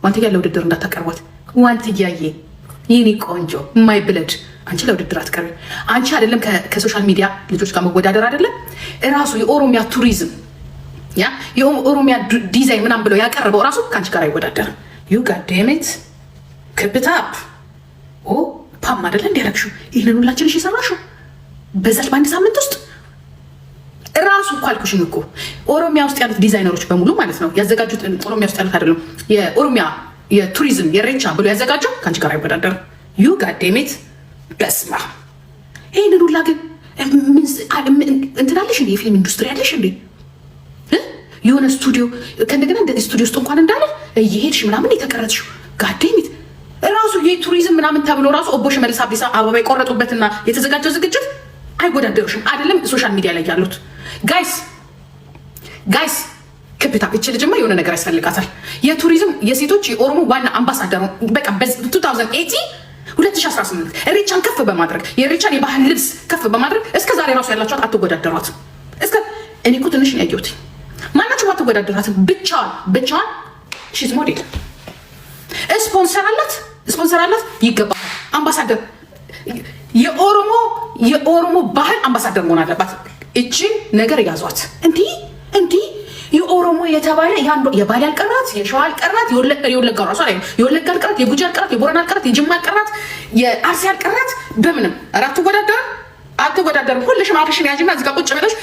ዋንትያ ለውድድር እንዳታቀርቧት። ዋንትያዬ የኔ ቆንጆ ማይ ብለድ አንቺ ለውድድር አትቀርቢ። አንቺ አይደለም ከሶሻል ሚዲያ ልጆች ጋር መወዳደር አይደለም እራሱ የኦሮሚያ ቱሪዝም ያ የኦሮሚያ ዲዛይን ምናምን ብለው ያቀረበው ራሱ ከአንቺ ጋር አይወዳደርም። ዩ ጋዴሜት ክብታፕ ፓም አይደለ እንዲያረግሽው ይህንን ሁላችንሽ የሰራሽው በዛች በአንድ ሳምንት ውስጥ ራሱ እኮ አልኩሽኝ እኮ ኦሮሚያ ውስጥ ያሉት ዲዛይነሮች በሙሉ ማለት ነው ያዘጋጁት። ኦሮሚያ ውስጥ ያሉት አይደለም የኦሮሚያ የቱሪዝም የሬቻ ብሎ ያዘጋጀው ከአንቺ ጋር አይወዳደርም። ዩ ጋዴሜት በስማ ይህንን ሁላ ግን እንትናለሽ እንዴ? የፊልም ኢንዱስትሪ ያለሽ እንዴ? የሆነ ስቱዲዮ ከእንደገና ስቱዲዮ ውስጥ እንኳን እንዳለ እየሄድሽ ምናምን የተቀረጽሽው ጋዴሚት ራሱ የቱሪዝም ምናምን ተብሎ ራሱ ኦቦ ሽመልስ አብዲሳ አበባ የቆረጡበትና የተዘጋጀው ዝግጅት አይወዳደሩሽም። አይደለም ሶሻል ሚዲያ ላይ ያሉት ጋይስ ክብታ እች ልጅማ የሆነ ነገር ያስፈልጋታል። የቱሪዝም የሴቶች የኦሮሞ ዋና አምባሳደር በቃ በ2018 ኢሬቻን ከፍ በማድረግ የኢሬቻን የባህል ልብስ ከፍ በማድረግ እስከ ዛሬ ራሱ ያላችኋት አትወዳደሯትም። እስከ እኔ እኮ ትንሽ ነው ያየሁት። ማናችሁም አትወዳደሯትም። ብቻዋን ሺዝ ሞዴል ስፖንሰር አላት ይገባል። አምባሳደር የኦሮሞ ባህል አምባሳደር መሆን አለባት። እቺ ነገር ያዟት። እንዲህ የኦሮሞ የተባለ የባሌ አልቀራት፣ የሸዋ አልቀራት፣ የወለጋ ራሱ ላይ የወለጋ አልቀራት፣ የጉጂ አልቀራት፣ የቦረና አልቀራት፣ የጅማ አልቀራት፣ የአርሲ አልቀራት። በምንም አትወዳደርም። ሁልሽም አፍሽን ያዥና እዚህ ጋር ቁጭ ብለሽ